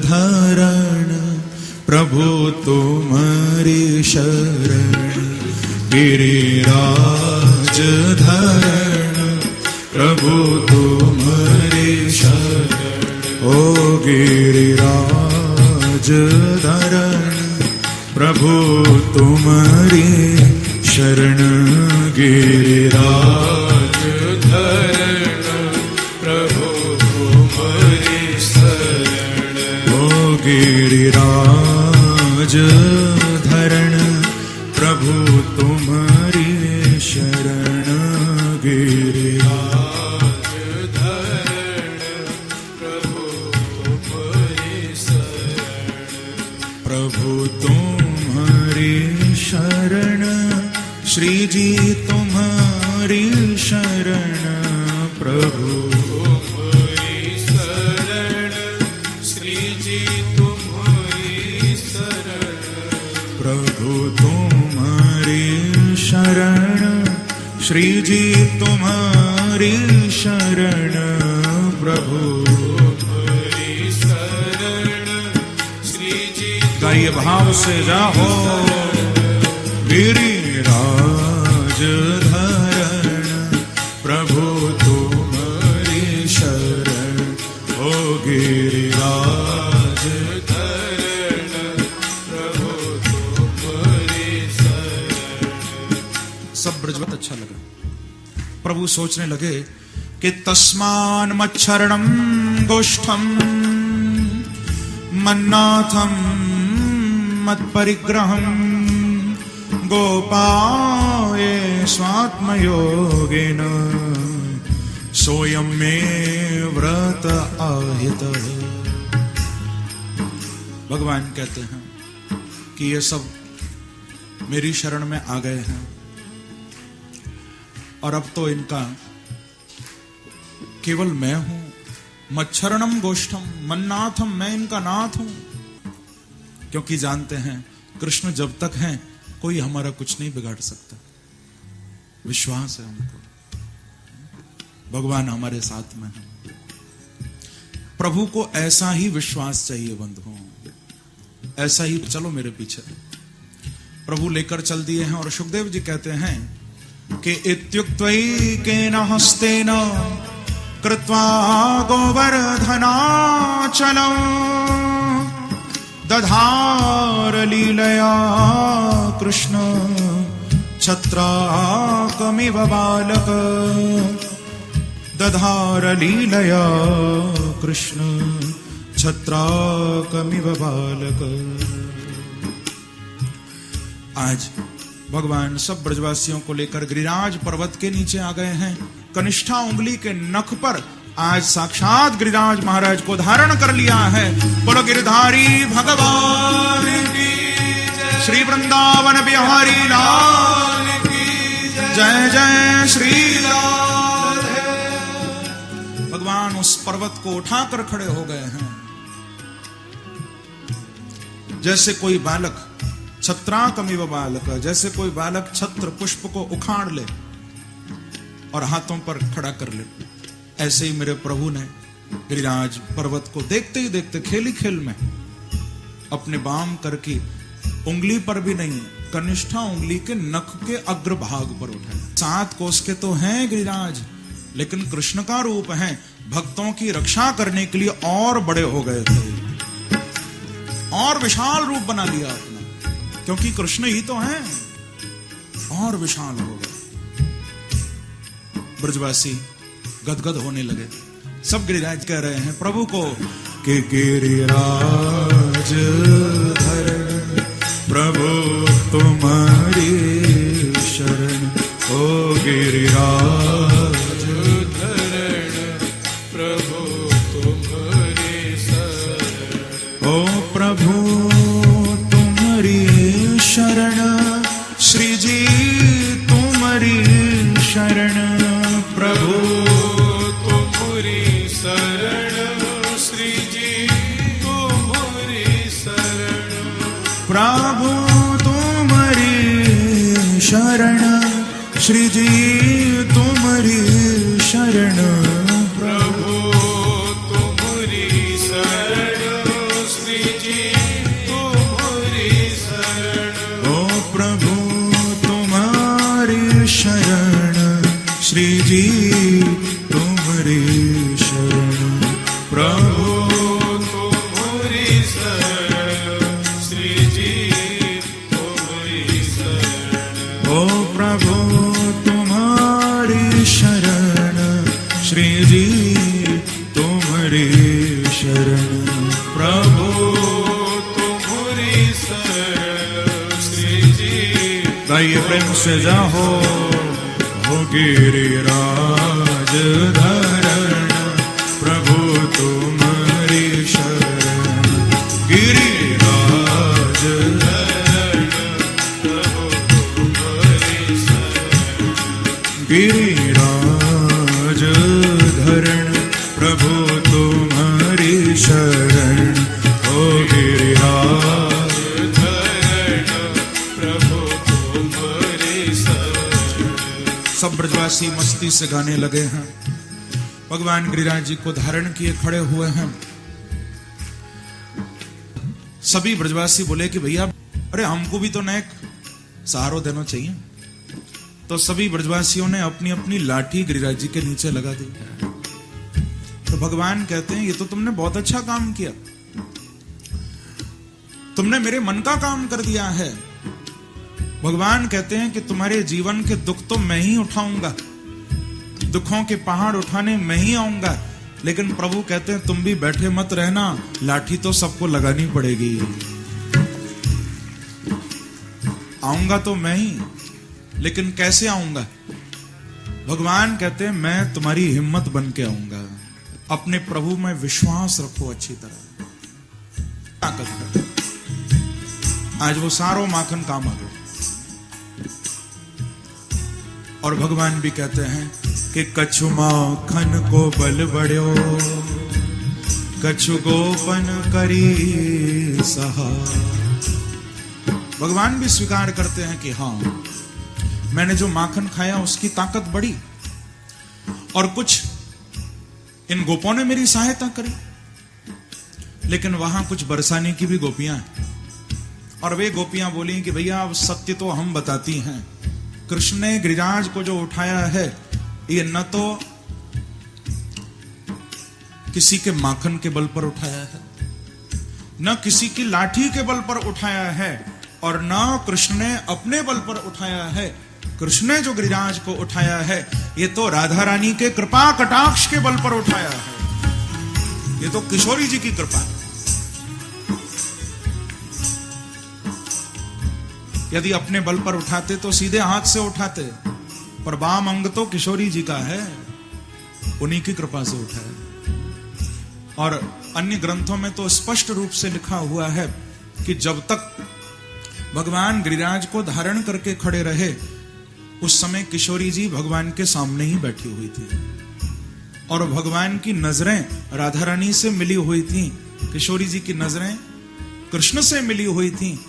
धरण प्रभु तुम्हारी शरण, गिरिराज धरण प्रभु तुम्हारी शरण, ओ गिरिराज धरण प्रभु तुम्हारी शरण, गिरिराज धरण प्रभु तुम्हारी शरण, ओ गिरिराज धरण प्रभु तुम्हारी शरण, गिरिराज धरण प्रभु तुम्हारी शरण, प्रभु तुम्हारी शरण, श्री जी तुम्हारी शरण, प्रभु तुम्हारी शरण, श्री जी तुम्हारी शरण, प्रभु तुम्हारी शरण, श्री जी तुम्हारी शरण, प्रभु तुम्हारी शरण, श्री जी। गाइए भाव से जाओ, गिरिराज धरण प्रभु तुम्हारी शरण, ओ गिरिराज धरण प्रभु तुम्हारी शरण। सब ब्रज बहुत अच्छा लगा। प्रभु सोचने लगे कि तस्मान मच्छरणम गोष्ठम मन्नाथम मत्परिग्रहम गोपाये स्वात्मयोगेन सोयम में व्रत आहित। भगवान कहते हैं कि ये सब मेरी शरण में आ गए हैं और अब तो इनका केवल मैं हूं। मच्छरणम गोष्ठम मन्नाथम, मैं इनका नाथ हूं। क्योंकि जानते हैं कृष्ण जब तक हैं कोई हमारा कुछ नहीं बिगाड़ सकता। विश्वास है हमको, भगवान हमारे साथ में है। प्रभु को ऐसा ही विश्वास चाहिए बंधुओं, ऐसा ही। चलो मेरे पीछे। प्रभु लेकर चल दिए हैं और सुखदेव जी कहते हैं कि इत्युक्त्वैकेन हस्तेन कृत्वा गोवर्धनाचलं दधार लीलया कृष्ण छत्राकमिव बालक, दधार लीलया कृष्ण छत्राकमिव बालक। आज भगवान सब ब्रजवासियों को लेकर गिरिराज पर्वत के नीचे आ गए हैं। कनिष्ठा उंगली के नख पर आज साक्षात गिरिराज महाराज को धारण कर लिया है। बोलो गिरधारी भगवान की जय, श्री वृंदावन बिहारी लाल की जय, जय श्री लाल। भगवान उस पर्वत को उठाकर खड़े हो गए हैं। जैसे कोई बालक छत्राकमिव बालक, जैसे कोई बालक छत्र पुष्प को उखाड़ ले और हाथों पर खड़ा कर ले, ऐसे ही मेरे प्रभु ने गिरिराज पर्वत को देखते ही देखते खेली खेल में अपने बाम करके उंगली पर भी नहीं, कनिष्ठा उंगली के नख के अग्रभाग पर उठाए। 7 कोस के तो हैं गिरिराज, लेकिन कृष्ण का रूप है। भक्तों की रक्षा करने के लिए और बड़े हो गए थे और विशाल रूप बना लिया अपना, क्योंकि कृष्ण ही तो हैं। और विशाल हो गए। ब्रजवासी गदगद होने लगे। सब गिरिराज कह रहे हैं प्रभु को कि गिरिराज धरण प्रभु तुम्हारी शरण, ओ गिरिराज धरण प्रभु तुम्हारी शरण, ओ प्रभु तुम्हारी शरण, श्री जी तुम्हारी शरण, प्रभु तुम्हारी शरण, श्री जी तुम्हारी शरण, प्रभु तुम्हारी शरण, श्री जी तुम्हारी शरण, प्रभु तुम्हारी शरण, शरण प्रभु तुम्हारी शरण श्री जी। गाइए प्रेम से जाओ हो गिरिराज धरण प्रभु तुम्हारी शरण गिरिराज धरण प्रभु तुम्हारी शरण गिरिराज धरण प्रभु तुम्हारी शरण हो गिरिराज धरण प्रभु तुम्हारी शरण। सब ब्रजवासी मस्ती से गाने लगे हैं, भगवान गिरिराज जी को धारण किए खड़े हुए हैं। सभी ब्रजवासी बोले कि भैया अरे हमको भी तो नेक सहारो देना चाहिए। तो सभी ब्रजवासियों ने अपनी अपनी लाठी गिरिराज जी के नीचे लगा दी। तो भगवान कहते हैं ये तो तुमने बहुत अच्छा काम किया, तुमने मेरे मन का काम कर दिया है। भगवान कहते हैं कि तुम्हारे जीवन के दुख तो मैं ही उठाऊंगा, दुखों के पहाड़ उठाने मैं ही आऊंगा। लेकिन प्रभु कहते हैं तुम भी बैठे मत रहना, लाठी तो सबको लगानी पड़ेगी। आऊंगा तो मैं ही, लेकिन कैसे आऊंगा? भगवान कहते हैं मैं तुम्हारी हिम्मत बन के आऊंगा। अपने प्रभु में विश्वास रखो अच्छी तरह, ताकत कर। आज वो सारो माखन काम आ गए। और भगवान भी कहते हैं कि कछु माखन को बल बढ़्यो, कछु गोपन करी सहा। भगवान भी स्वीकार करते हैं कि हाँ मैंने जो माखन खाया उसकी ताकत बढ़ी, और कुछ इन गोपों ने मेरी सहायता करी। लेकिन वहां कुछ बरसाने की भी गोपियां हैं, और वे गोपियां बोली कि भैया अब सत्य तो हम बताती हैं, कृष्ण ने गिरिराज को जो उठाया है ये न तो किसी के माखन के बल पर उठाया है, न किसी की लाठी के बल पर उठाया है, और न कृष्ण ने अपने बल पर उठाया है। कृष्ण ने जो गिरिराज को उठाया है ये तो राधा रानी के कृपा कटाक्ष के बल पर उठाया है। ये तो किशोरी जी की कृपा है। यदि अपने बल पर उठाते तो सीधे हाथ से उठाते, पर वाम अंग तो किशोरी जी का है, उन्हीं की कृपा से उठाया। और अन्य ग्रंथों में तो स्पष्ट रूप से लिखा हुआ है कि जब तक भगवान गिरिराज को धारण करके खड़े रहे उस समय किशोरी जी भगवान के सामने ही बैठी हुई थी, और भगवान की नजरें राधा रानी से मिली हुई थी, किशोरी जी की नजरें कृष्ण से मिली हुई थी,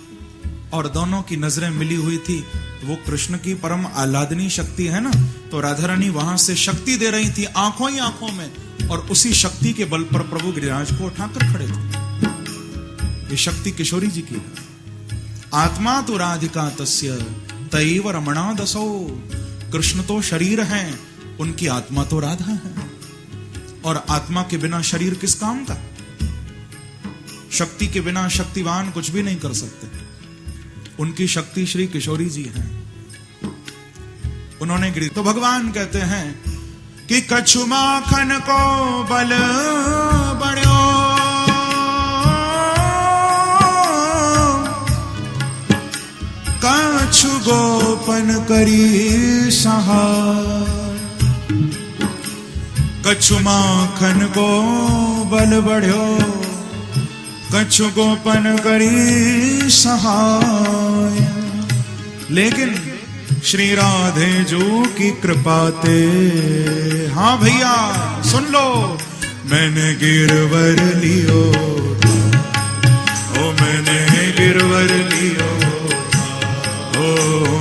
और दोनों की नजरें मिली हुई थी। वो कृष्ण की परम आह्लादनी शक्ति है ना, तो राधा रानी वहां से शक्ति दे रही थी आंखों ही आंखों में, और उसी शक्ति के बल पर प्रभु गिरिराज को उठाकर खड़े थे। ये शक्ति किशोरी जी की है। आत्मा तो राधिका तस्य तैव रमणा दसो। कृष्ण तो शरीर हैं, उनकी आत्मा तो राधा है, और आत्मा के बिना शरीर किस काम का? शक्ति के बिना शक्तिवान कुछ भी नहीं कर सकते। उनकी शक्ति श्री किशोरी जी हैं। उन्होंने तो भगवान कहते हैं कि कछु माखन को बल बढ़्यो, कछु गोपन करी सहाय। कछु माखन को बल बढ़्यो, कछु गोपन करी सहाय। लेकिन श्री राधे जो की कृपा ते, हाँ भैया सुन लो, मैंने गिरवर लियो, ओ मैंने गिरवर लियो, ओ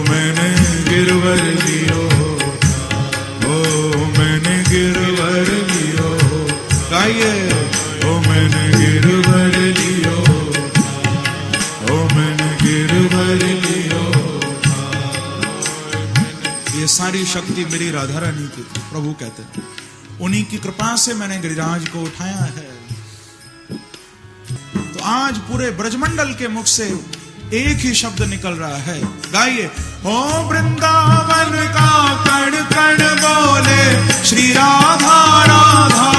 मैंने गिरवर लियो, ओ मैंने गिरवर लियो। गाइए, ओ मैंने गिरवर लियो, ओ मैंने गिरवर लियो। ये सारी शक्ति मेरी राधा रानी की थी, प्रभु कहते हैं। उन्हीं की कृपा से मैंने गिरिराज को उठाया है। तो आज पूरे ब्रजमंडल के मुख से एक ही शब्द निकल रहा है, गाइए, ओ वृंदावन का कण कण बोले श्री राधा राधा।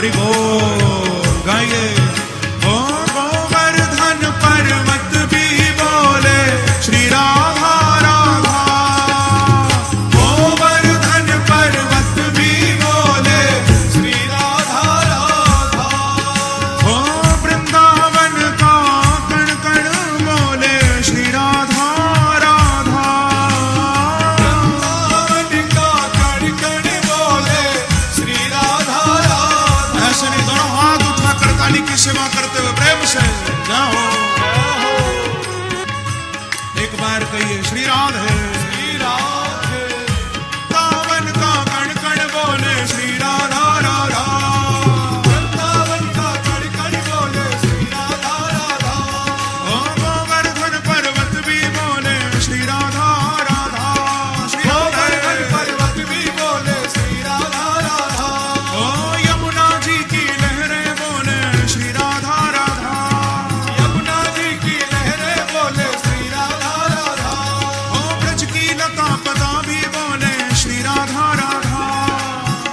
हरि बोल गाइए। ओ गोवर्धन पर्वत भी बोले श्री राधा राधा। गोवर्धन पर्वत भी बोले श्री राधा राधा। ओ वृंदावन का कण कण बोले श्री राधा राधा। वृंदावन का कण कण बोले श्री राधा राधा। ऐसे नहीं, दोनों हाथ उठाकर काली की सेवा करते हुए प्रेम से जाओ। एक बार कहिए श्री राधे। श्री राधे। वृंदावन का कण कण बोले श्री राधा राधा। वृंदावन का कण कण बोले श्री राधा राधा। ओ गोवर्धन पर्वत भी बोले श्री राधा राधा। श्री गोवर्धन राधे। पर्वत भी बोले श्री राधा राधा। ओ यमुना जी की लहरें बोले श्री राधा राधा। यमुना जी की लहरें बोले श्री राधा राधा। ओ ब्रज की लता पता भी बोले श्री राधा राधा।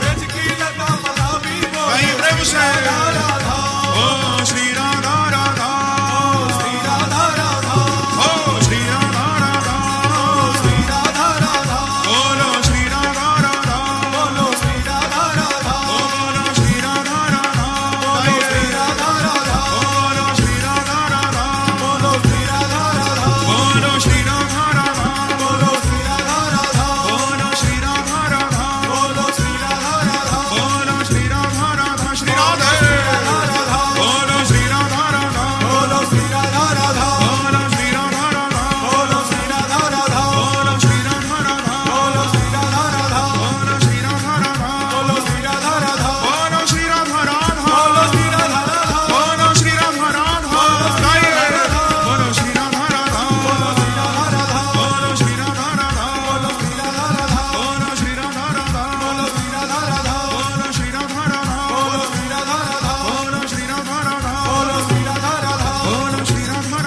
ब्रज की लता पता भी बोले भाई प्रेम से। राधा राधा। ओ श्री राधा राधा। श्री राधा राधा। ओ श्री राधा राधा। श्री राधा राधा। बोलो श्री राधा राधा। बोलो श्री राधा राधा। बोलो श्री राधा राधा। बोलो श्री राधा राधा। बोलो श्री राधा राधा। बोलो श्री राधा राधा। बोलो श्री राधा राधा। बोलो श्री राधा राधा। बोलो श्री राधा राधा। बोलो श्री राधा राधा। बोलो श्री राधा राधा। श्री राधे। बोलो श्री राधा राधा। बोलो श्री राधा राधा। बोलो श्री राधा राधा। बोलो श्री राधा राधा। बोलो श्री राधा राधा। बोलो श्री राधा राधा। बोलो श्री राधा राधा। बोलो श्री राधा राधा। बोलो श्री राधा राधा। बोलो श्री राधा राधा। बोलो श्री राधा राधा। गाइए। बोलो श्री राधा राधा। बोलो श्री राधा राधा। बोलो श्री राधा राधा। बोलो श्री राधा राधा। बोलो श्री राधा राधा। बोलो श्री राधा राधा। बोलो श्री राधा राधा। बोलो श्री राधा राधा। बोलो श्री राधा राधा। बोलो श्री राधा राधा। बोलो श्री राधा राधा। बोलो श्री राधा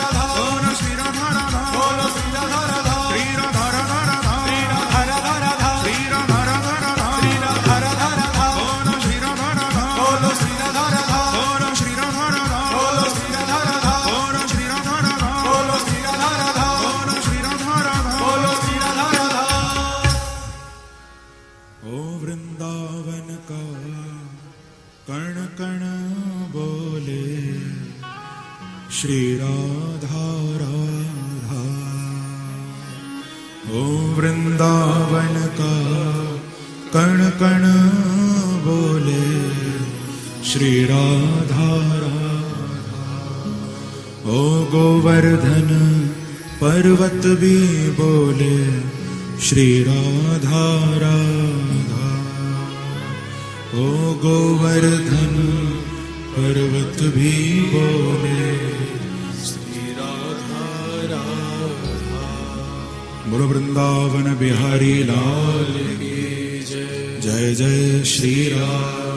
राधा। बोलो श्री राधा राधा। बोलो श्री राधा राधा। श्री राधा राधा राधा। श्री राधा राधा राधा। श्री राधा राधा राधा। श्री राधा राधा राधा। बोलो श्री राधा राधा। बोलो श्री राधा राधा। बोलो श्री राधा राधा। बोलो श्री राधा राधा। बोलो श्री राधा राधा। बोलो श्री राधा राधा। बोलो श्री राधा राधा। बोलो श्री राधा राधा। ओ वृंदावन का कण कण बोले श्री राधा राधा। ओ वृंदावन का कण कण बोले श्री राधा राधा। ओ गोवर्धन पर्वत भी बोले श्री राधा राधा। ओ गोवर्धन पर्वत भी बोले श्री राधा राधा। बोलो वृंदावन बिहारी लाल की जय। जय जय श्री राम।